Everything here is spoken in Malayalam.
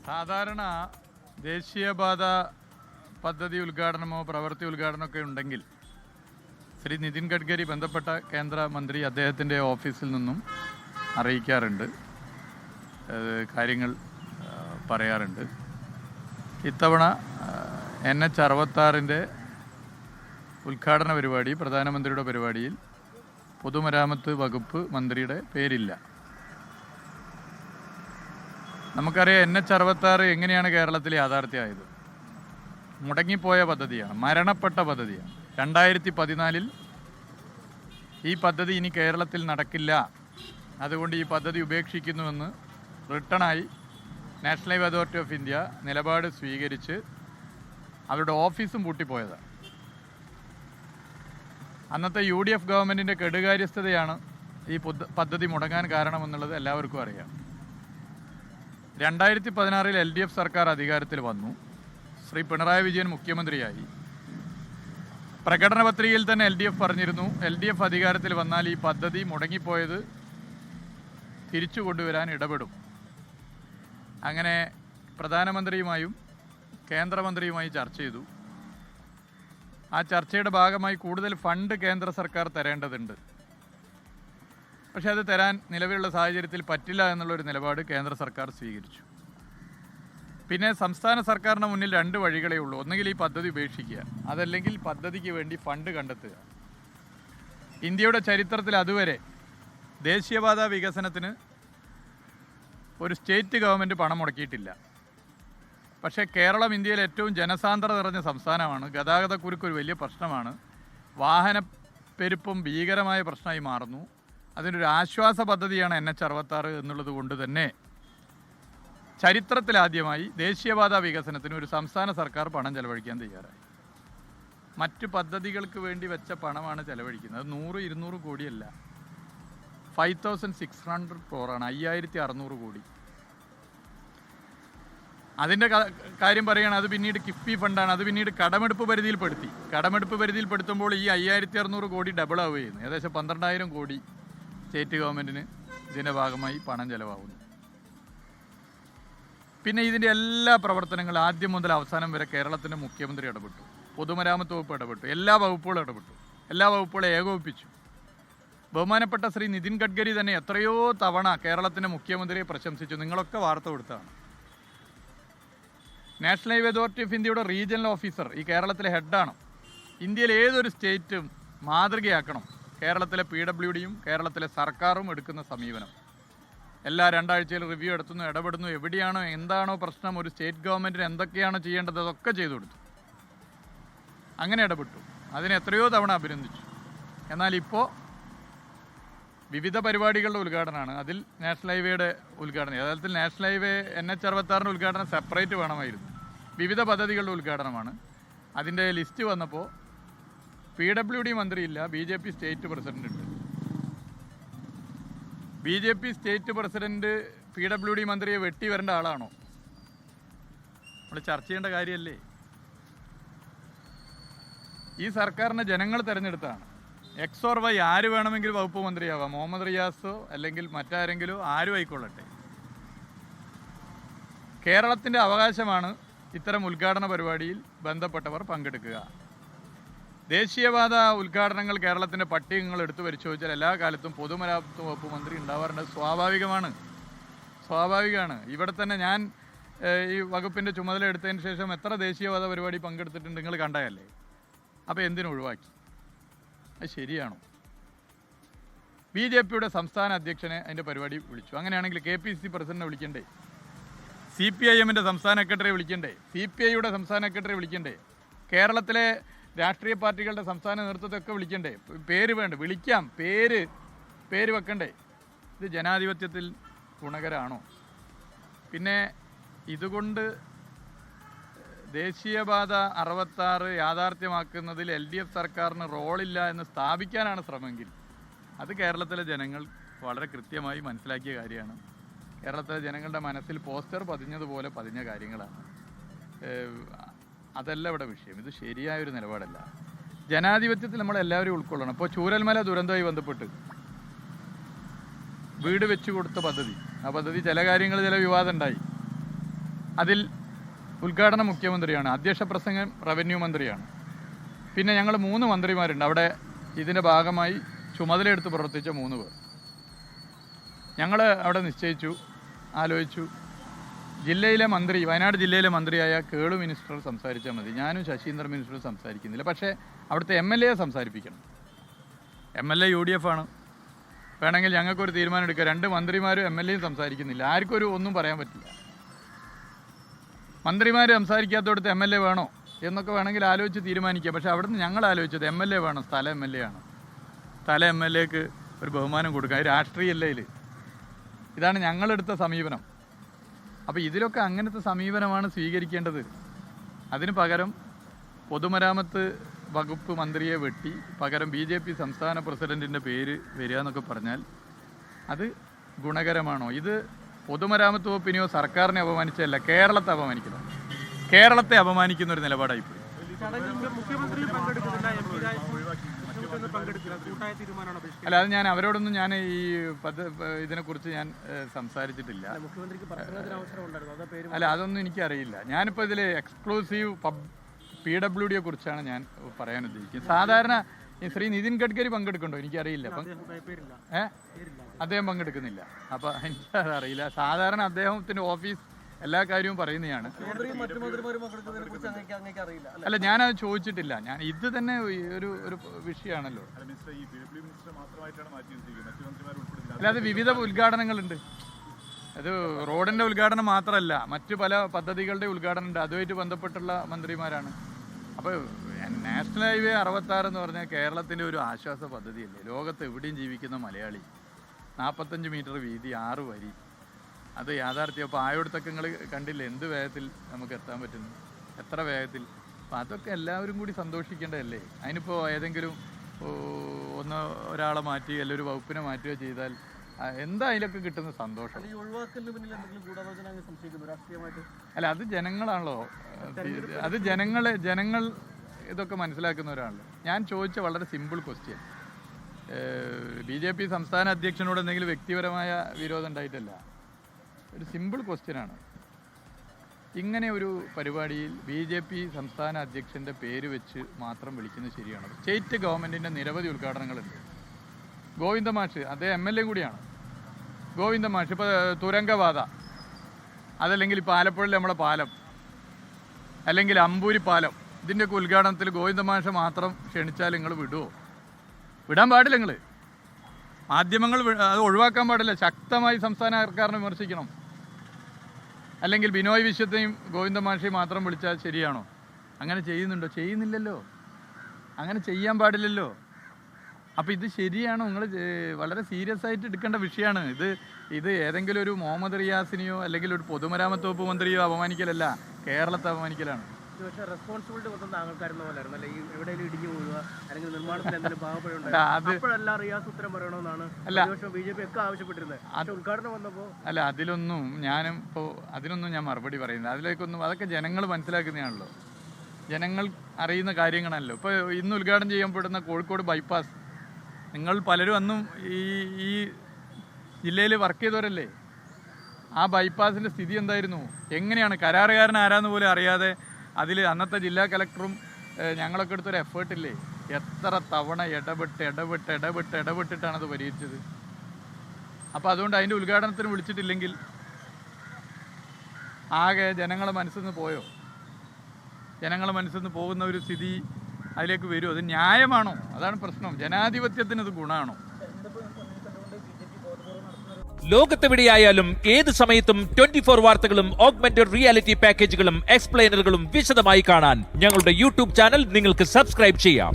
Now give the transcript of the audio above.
സാധാരണ ദേശീയപാത പദ്ധതി ഉദ്ഘാടനമോ പ്രവൃത്തി ഉദ്ഘാടനമൊക്കെ ഉണ്ടെങ്കിൽ ശ്രീ നിതിൻ ഗഡ്കരി ബന്ധപ്പെട്ട കേന്ദ്രമന്ത്രി അദ്ദേഹത്തിൻ്റെ ഓഫീസിൽ നിന്നും അറിയിക്കാറുണ്ട്, കാര്യങ്ങൾ പറയാറുണ്ട്. ഇത്തവണ NH-66 ഉദ്ഘാടന പരിപാടി, പ്രധാനമന്ത്രിയുടെ പരിപാടിയിൽ പൊതുമരാമത്ത് വകുപ്പ് മന്ത്രിയുടെ പേരില്ല. നമുക്കറിയാം NH-66 എങ്ങനെയാണ് കേരളത്തിൽ യാഥാർത്ഥ്യമായത്. മുടങ്ങിപ്പോയ പദ്ധതിയാണ്, മരണപ്പെട്ട പദ്ധതിയാണ്. 2014 ഈ പദ്ധതി ഇനി കേരളത്തിൽ നടക്കില്ല, അതുകൊണ്ട് ഈ പദ്ധതി ഉപേക്ഷിക്കുന്നുവെന്ന് റിട്ടണായി national highway authority of India നിലപാട് സ്വീകരിച്ച് അവരുടെ ഓഫീസും പൂട്ടിപ്പോയതാണ്. അന്നത്തെ UDF ഗവൺമെൻറ്റിൻ്റെ കെടുകാര്യസ്ഥതയാണ് ഈ പദ്ധതി മുടങ്ങാൻ കാരണമെന്നുള്ളത് എല്ലാവർക്കും അറിയാം. 2016 LDF സർക്കാർ അധികാരത്തിൽ വന്നു. ശ്രീ പിണറായി വിജയൻ മുഖ്യമന്ത്രിയായി. പ്രകടന പത്രികയിൽ തന്നെ LDF പറഞ്ഞിരുന്നു, LDF അധികാരത്തിൽ വന്നാൽ ഈ പദ്ധതി മുടങ്ങിപ്പോയത് തിരിച്ചു കൊണ്ടുവരാൻ ഇടപെടും. അങ്ങനെ പ്രധാനമന്ത്രിയുമായും കേന്ദ്രമന്ത്രിയുമായി ചർച്ച ചെയ്തു. ആ ചർച്ചയുടെ ഭാഗമായി കൂടുതൽ ഫണ്ട് കേന്ദ്ര സർക്കാർ തരേണ്ടതുണ്ട്, പക്ഷെ അത് തരാൻ നിലവിലുള്ള സാഹചര്യത്തിൽ പറ്റില്ല എന്നുള്ളൊരു നിലപാട് കേന്ദ്ര സർക്കാർ സ്വീകരിച്ചു. പിന്നെ സംസ്ഥാന സർക്കാരിന് മുന്നിൽ 2 വഴികളേ ഉള്ളൂ. ഒന്നുകിൽ ഈ പദ്ധതി ഉപേക്ഷിക്കുക, അതല്ലെങ്കിൽ പദ്ധതിക്ക് വേണ്ടി ഫണ്ട് കണ്ടെത്തുക. ഇന്ത്യയുടെ ചരിത്രത്തിൽ അതുവരെ ദേശീയപാത വികസനത്തിന് ഒരു സ്റ്റേറ്റ് ഗവൺമെൻറ് പണം മുടക്കിയിട്ടില്ല. പക്ഷേ കേരളം ഇന്ത്യയിൽ ഏറ്റവും ജനസാന്ദ്രത നിറഞ്ഞ സംസ്ഥാനമാണ്. ഗതാഗതക്കുരുക്ക് ഒരു വലിയ പ്രശ്നമാണ്. വാഹനപ്പെരുപ്പം ഭീകരമായ പ്രശ്നമായി മാറുന്നു. അതിനൊരു ആശ്വാസ പദ്ധതിയാണ് NH-66 എന്നുള്ളത് കൊണ്ട് തന്നെ ചരിത്രത്തിലാദ്യമായി ദേശീയപാത വികസനത്തിന് ഒരു സംസ്ഥാന സർക്കാർ പണം ചെലവഴിക്കാൻ തയ്യാറായി. മറ്റ് പദ്ധതികൾക്ക് വേണ്ടി വെച്ച പണമാണ് ചെലവഴിക്കുന്നത്. 100-200 കോടിയല്ല, 5600 crore, 5600 കോടി. അതിൻ്റെ കാര്യം പറയുകയാണ്, അത് പിന്നീട് കിഫ്ബി ഫണ്ടാണ്. അത് പിന്നീട് കടമെടുപ്പ് പരിധിയിൽപ്പെടുത്തി. കടമെടുപ്പ് പരിധിയിൽപ്പെടുത്തുമ്പോൾ ഈ 5600 കോടി ഡബിൾ ആവുകയാണ്. ഏകദേശം 12000 കോടി സ്റ്റേറ്റ് ഗവൺമെൻറ്റിന് ഇതിൻ്റെ ഭാഗമായി പണം ചെലവാകുന്നു. പിന്നെ ഇതിൻ്റെ എല്ലാ പ്രവർത്തനങ്ങളും ആദ്യം മുതൽ അവസാനം വരെ കേരളത്തിൻ്റെ മുഖ്യമന്ത്രി ഇടപെട്ടു, പൊതുമരാമത്ത് വകുപ്പ് ഇടപെട്ടു, എല്ലാ വകുപ്പുകളും ഇടപെട്ടു, എല്ലാ വകുപ്പുകളും ഏകോപിപ്പിച്ചു. ബഹുമാനപ്പെട്ട ശ്രീ നിതിൻ ഗഡ്കരി തന്നെ എത്രയോ തവണ കേരളത്തിൻ്റെ മുഖ്യമന്ത്രിയെ പ്രശംസിച്ചു. നിങ്ങളൊക്കെ വാർത്ത കൊടുത്തതാണ്. നാഷണൽ ഹൈവേ അതോറിറ്റി ഓഫ് ഇന്ത്യയുടെ റീജിയണൽ ഓഫീസർ ഈ കേരളത്തിലെ ഹെഡാണ്. ഇന്ത്യയിൽ ഏതൊരു സ്റ്റേറ്റും മാതൃകയാക്കണം കേരളത്തിലെ PWDയും കേരളത്തിലെ സർക്കാരും എടുക്കുന്ന സമീപനം. എല്ലാ 2 ആഴ്ചയിൽ റിവ്യൂ എടുത്തുന്നു, ഇടപെടുന്നു. എവിടെയാണോ എന്താണോ പ്രശ്നം, ഒരു സ്റ്റേറ്റ് ഗവൺമെൻറ്റിന് എന്തൊക്കെയാണോ ചെയ്യേണ്ടത് അതൊക്കെ ചെയ്തു കൊടുത്തു. അങ്ങനെ ഇടപെട്ടു. അതിന് എത്രയോ തവണ അഭിനന്ദിച്ചു. എന്നാൽ ഇപ്പോൾ വിവിധ പരിപാടികളുടെ ഉദ്ഘാടനമാണ്. അതിൽ നാഷണൽ ഹൈവേയുടെ ഉദ്ഘാടനം, യഥാർത്ഥത്തിൽ നാഷണൽ ഹൈവേ NH-66 ഉദ്ഘാടനം സെപ്പറേറ്റ് വേണമായിരുന്നു. വിവിധ പദ്ധതികളുടെ ഉദ്ഘാടനമാണ്. അതിൻ്റെ ലിസ്റ്റ് വന്നപ്പോൾ PWD മന്ത്രിയില്ല, BJP സ്റ്റേറ്റ് പ്രസിഡന്റ് ഉണ്ട്. BJP സ്റ്റേറ്റ് പ്രസിഡന്റ് PWD മന്ത്രിയെ വെട്ടി വരേണ്ട ആളാണോ? നമ്മൾ ചർച്ച ചെയ്യേണ്ട കാര്യമല്ലേ? ഈ സർക്കാരിനെ ജനങ്ങൾ തിരഞ്ഞെടുത്താണ്. X or Y ആര് വേണമെങ്കിലും വകുപ്പ് മന്ത്രിയാവാം. മുഹമ്മദ് റിയാസോ അല്ലെങ്കിൽ മറ്റാരെങ്കിലോ ആരും ആയിക്കൊള്ളട്ടെ. കേരളത്തിൻ്റെ അവകാശമാണ് ഇത്തരം ഉദ്ഘാടന പരിപാടിയിൽ ബന്ധപ്പെട്ടവർ പങ്കെടുക്കുക. ദേശീയപാത ഉദ്ഘാടനങ്ങൾ കേരളത്തിൻ്റെ പട്ടികകൾ എടുത്തു പരിശോധിച്ചാൽ എല്ലാ കാലത്തും പൊതുമരാമത്ത് വകുപ്പ് മന്ത്രി ഉണ്ടാവാറുണ്ട്. സ്വാഭാവികമാണ്. ഇവിടെ തന്നെ ഞാൻ ഈ വകുപ്പിൻ്റെ ചുമതല എടുത്തതിന് ശേഷം എത്ര ദേശീയപാത പരിപാടി പങ്കെടുത്തിട്ടുണ്ട് നിങ്ങൾ കണ്ടതല്ലേ? അപ്പോൾ എന്തിനൊഴിവാക്കി? അത് ശരിയാണോ? BJPയുടെ സംസ്ഥാന അധ്യക്ഷനെ അതിൻ്റെ പരിപാടി വിളിച്ചു. അങ്ങനെയാണെങ്കിൽ KPCC പ്രസിഡന്റിനെ വിളിക്കണ്ടേ? CPIMൻ്റെ സംസ്ഥാന സെക്രട്ടറിയെ വിളിക്കണ്ടേ? CPIയുടെ സംസ്ഥാന സെക്രട്ടറിയെ വിളിക്കണ്ടേ? കേരളത്തിലെ രാഷ്ട്രീയ പാർട്ടികളുടെ സംസ്ഥാന നേതൃത്വത്തെയൊക്കെ വിളിക്കണ്ടേ? പേര് വേണ്ട, വിളിക്കാം, പേര് വെക്കണ്ടേ? ഇത് ജനാധിപത്യത്തിൽ ഗുണകരമാണോ? പിന്നെ ഇതുകൊണ്ട് ദേശീയപാത 66 യാഥാർത്ഥ്യമാക്കുന്നതിൽ LDF സർക്കാരിന് റോളില്ല എന്ന് സ്ഥാപിക്കാനാണ് ശ്രമമെങ്കിൽ അത് കേരളത്തിലെ ജനങ്ങൾ വളരെ കൃത്യമായി മനസ്സിലാക്കിയ കാര്യമാണ്. കേരളത്തിലെ ജനങ്ങളുടെ മനസ്സിൽ പോസ്റ്റർ പതിഞ്ഞതുപോലെ പതിഞ്ഞ കാര്യങ്ങളാണ്. അതല്ല ഇവിടെ വിഷയം. ഇത് ശരിയായൊരു നിലപാടല്ല. ജനാധിപത്യത്തിൽ നമ്മളെല്ലാവരും ഉൾക്കൊള്ളണം. ഇപ്പോൾ ചൂരൽമല ദുരന്തവുമായി ബന്ധപ്പെട്ട് വീട് വെച്ചു കൊടുത്ത പദ്ധതി, ആ പദ്ധതി ചില കാര്യങ്ങൾ ചില വിവാദം ഉണ്ടായി. അതിൽ ഉദ്ഘാടനം മുഖ്യമന്ത്രിയാണ്, അധ്യക്ഷ പ്രസംഗം റവന്യൂ മന്ത്രിയാണ്. പിന്നെ ഞങ്ങൾ 3 മന്ത്രിമാരുണ്ട് അവിടെ. ഇതിൻ്റെ ഭാഗമായി ചുമതലയെടുത്ത് പ്രവർത്തിച്ച 3 പേർ. ഞങ്ങൾ അവിടെ നിശ്ചയിച്ചു, ആലോചിച്ചു, ജില്ലയിലെ മന്ത്രി, വയനാട് ജില്ലയിലെ മന്ത്രിയായ കേളു മിനിസ്റ്റർ സംസാരിച്ചാൽ മതി, ഞാനും ശശീന്ദ്രൻ മിനിസ്റ്റർ സംസാരിക്കുന്നില്ല. പക്ഷേ അവിടുത്തെ MLA സംസാരിപ്പിക്കണം. MLA UDF ആണ്. വേണമെങ്കിൽ ഞങ്ങൾക്കൊരു തീരുമാനം എടുക്കുക, 2 മന്ത്രിമാരും MLAയും സംസാരിക്കുന്നില്ല, ആർക്കൊരു ഒന്നും പറയാൻ പറ്റില്ല. മന്ത്രിമാർ സംസാരിക്കാത്തടുത്ത് MLA വേണോ എന്നൊക്കെ വേണമെങ്കിൽ ആലോചിച്ച് തീരുമാനിക്കുക. പക്ഷേ അവിടുന്ന് ഞങ്ങൾ ആലോചിച്ചത് MLA വേണം, സ്ഥല MLA ആണ്. സ്ഥല MLAക്ക് ഒരു ബഹുമാനം കൊടുക്കുക, അത് രാഷ്ട്രീയമല്ല. ഇതാണ് ഞങ്ങളെടുത്ത സമീപനം. അപ്പോൾ ഇതിലൊക്കെ അങ്ങനത്തെ സമീപനമാണ് സ്വീകരിക്കേണ്ടത്. അതിന് പകരം പൊതുമരാമത്ത് വകുപ്പ് മന്ത്രിയെ വെട്ടി പകരം BJP സംസ്ഥാന പ്രസിഡന്റിൻ്റെ പേര് വരിക എന്നൊക്കെ പറഞ്ഞാൽ അത് ഗുണകരമാണോ? ഇത് പൊതുമരാമത്ത് വകുപ്പിനെയോ സർക്കാരിനെ അപമാനിച്ചതല്ല, കേരളത്തെ അപമാനിക്കണം. കേരളത്തെ അപമാനിക്കുന്ന ഒരു നിലപാടായിപ്പോയി. അല്ല, അത് ഞാൻ അവരോടൊന്നും ഞാൻ ഈ ഇതിനെക്കുറിച്ച് ഞാൻ സംസാരിച്ചിട്ടില്ല. അല്ല, അതൊന്നും എനിക്കറിയില്ല. ഞാനിപ്പോൾ ഇതിൽ എക്സ്ക്ലൂസീവ് PWDയെ കുറിച്ചാണ് ഞാൻ പറയാൻ ഉദ്ദേശിക്കുന്നത്. സാധാരണ ഈ ശ്രീ നിതിൻ ഗഡ്കരി പങ്കെടുക്കണ്ടോ എനിക്കറിയില്ല. അദ്ദേഹം പങ്കെടുക്കുന്നില്ല. അപ്പോൾ എനിക്കതറിയില്ല. സാധാരണ അദ്ദേഹത്തിൻ്റെ ഓഫീസ് എല്ലാ കാര്യവും പറയുന്നതാണ്. അല്ല, ഞാനത് ചോദിച്ചിട്ടില്ല. ഞാൻ ഇത് തന്നെ ഒരു വിഷയമാണല്ലോ. അല്ല, അത് വിവിധ ഉദ്ഘാടനങ്ങളുണ്ട്. അത് റോഡിൻ്റെ ഉദ്ഘാടനം മാത്രമല്ല, മറ്റു പല പദ്ധതികളുടെ ഉദ്ഘാടനം ഉണ്ട്. അതുമായിട്ട് ബന്ധപ്പെട്ടുള്ള മന്ത്രിമാരാണ്. അപ്പോൾ നാഷണൽ ഹൈവേ 66 എന്ന് പറഞ്ഞാൽ കേരളത്തിൻ്റെ ഒരു ആശ്വാസ പദ്ധതിയല്ലേ. ലോകത്ത് എവിടെയും ജീവിക്കുന്ന മലയാളി, 45 മീറ്റർ വീതി, 6 വരി, അത് യാഥാർത്ഥ്യം. അപ്പോൾ ആയോടത്തൊക്കെ നിങ്ങൾ കണ്ടില്ലേ എന്ത് വേഗത്തിൽ നമുക്ക് എത്താൻ പറ്റുന്നു, എത്ര വേഗത്തിൽ. അപ്പോൾ അതൊക്കെ എല്ലാവരും കൂടി സന്തോഷിക്കേണ്ടതല്ലേ. അതിനിപ്പോൾ ഏതെങ്കിലും ഒരാളെ മാറ്റി അല്ലെങ്കിൽ ഒരു വകുപ്പിനെ മാറ്റുകയോ ചെയ്താൽ എന്താ അതിലൊക്കെ കിട്ടുന്ന സന്തോഷം? അല്ല, അത് ജനങ്ങളാണല്ലോ. അത് ജനങ്ങൾ ഇതൊക്കെ മനസ്സിലാക്കുന്നവരാണല്ലോ. ഞാൻ ചോദിച്ച വളരെ സിമ്പിൾ ക്വസ്റ്റ്യൻ. BJP സംസ്ഥാന അധ്യക്ഷനോട് എന്തെങ്കിലും വ്യക്തിപരമായ വിരോധം ഉണ്ടായിട്ടല്ല, ഒരു സിമ്പിൾ ക്വസ്റ്റ്യനാണ്. ഇങ്ങനെ ഒരു പരിപാടിയിൽ BJP സംസ്ഥാന അധ്യക്ഷൻ്റെ പേര് വെച്ച് മാത്രം വിളിക്കുന്നത് ശരിയാണോ? സ്റ്റേറ്റ് ഗവൺമെൻറ്റിൻ്റെ നിരവധി ഉദ്ഘാടനങ്ങളുണ്ട്. ഗോവിന്ദ മാഷ്, അദ്ദേഹം MLA കൂടിയാണ്. ഗോവിന്ദ മാഷ് ഇപ്പോൾ തുരങ്കപാത, അതല്ലെങ്കിൽ ഇപ്പോൾ ആലപ്പുഴയിൽ നമ്മളെ പാലം, അല്ലെങ്കിൽ അമ്പൂരി പാലം, ഇതിൻ്റെയൊക്കെ ഉദ്ഘാടനത്തിൽ ഗോവിന്ദ മാഷ് മാത്രം ക്ഷണിച്ചാൽ നിങ്ങൾ വിടുമോ? വിടാൻ പാടില്ല. നിങ്ങൾ മാധ്യമങ്ങൾ അത് ഒഴിവാക്കാൻ പാടില്ല. ശക്തമായി സംസ്ഥാന സർക്കാരിനെ വിമർശിക്കണം. അല്ലെങ്കിൽ ബിനോയ് വിശ്വത്തെയും ഗോവിന്ദ മാഷെയും മാത്രം വിളിച്ചാൽ ശരിയാണോ? അങ്ങനെ ചെയ്യുന്നുണ്ടോ? ചെയ്യുന്നില്ലല്ലോ. അങ്ങനെ ചെയ്യാൻ പാടില്ലല്ലോ. അപ്പോൾ ഇത് ശരിയാണോ? നിങ്ങൾ വളരെ സീരിയസ് ആയിട്ട് എടുക്കേണ്ട വിഷയമാണ് ഇത്. ഏതെങ്കിലും ഒരു മുഹമ്മദ് റിയാസിനെയോ അല്ലെങ്കിൽ ഒരു പൊതുമരാമത്ത് വകുപ്പ് മന്ത്രിയോ അപമാനിക്കലല്ല, കേരളത്തെ അപമാനിക്കലാണ്. റെസ്പോൺസിബിലിറ്റി മൊത്തം താങ്കൾക്കായിരുന്നു പോലായിരുന്നു അല്ലേ? ഈ എവിടെയെങ്കിലും ഇടിഞ്ഞു വീഴുക അല്ലെങ്കിൽ നിർമ്മാണത്തിൽ എന്തെങ്കിലും പാവപ്പെടുന്നുണ്ട്, അപ്പോഴല്ല റിയാസ് ഉത്തരം പറയണമെന്നാണ് BJP ഒക്കെ ആവശ്യപ്പെട്ടിരുന്നത്. ഉദ്ഘാടനം വന്നപ്പോൾ അല്ല, അതിലൊന്നും ഞാൻ മറുപടി പറയുന്നത്. അതിലേക്കൊന്നും അതൊക്കെ ജനങ്ങൾ മനസ്സിലാക്കുന്നതാണല്ലോ, ജനങ്ങൾ അറിയുന്ന കാര്യങ്ങളാണല്ലോ. ഇപ്പോൾ ഇന്ന് ഉദ്ഘാടനം ചെയ്യപ്പെടുന്ന കോഴിക്കോട് ബൈപ്പാസ്, നിങ്ങൾ പലരും അന്നും ഈ ജില്ലയിൽ വർക്ക് ചെയ്തവരല്ലേ. ആ ബൈപ്പാസിൻ്റെ സ്ഥിതി എന്തായിരുന്നു? എങ്ങനെയാണ്? കരാറുകാരൻ ആരാന്ന് പോലും അറിയാതെ അതിൽ അന്നത്തെ ജില്ലാ കളക്ടറും ഞങ്ങളൊക്കെ എടുത്തൊരു എഫേർട്ടില്ലേ. എത്ര തവണ ഇടപെട്ടിട്ടാണ് അത് പരിഹരിച്ചത്. അപ്പോൾ അതുകൊണ്ട് അതിൻ്റെ ഉദ്ഘാടനത്തിന് വിളിച്ചിട്ടില്ലെങ്കിൽ ആകെ ജനങ്ങളെ മനസ്സിൽ നിന്ന് പോയോ? ജനങ്ങളെ മനസ്സിൽ നിന്ന് പോകുന്ന ഒരു സ്ഥിതി അതിലേക്ക് വരുമോ? അത് ന്യായമാണോ? അതാണ് പ്രശ്നം. ജനാധിപത്യത്തിന് ഇത് ഗുണമാണോ? ലോകത്തെവിടെയായാലും ഏത് സമയത്തും 24 വാർത്തകളും ഓഗ്മെന്റഡ് റിയാലിറ്റി പാക്കേജുകളും എക്സ്പ്ലെയിനറുകളും വിശദമായി കാണാൻ ഞങ്ങളുടെ YouTube ചാനൽ നിങ്ങൾക്ക് സബ്സ്ക്രൈബ് ചെയ്യാം.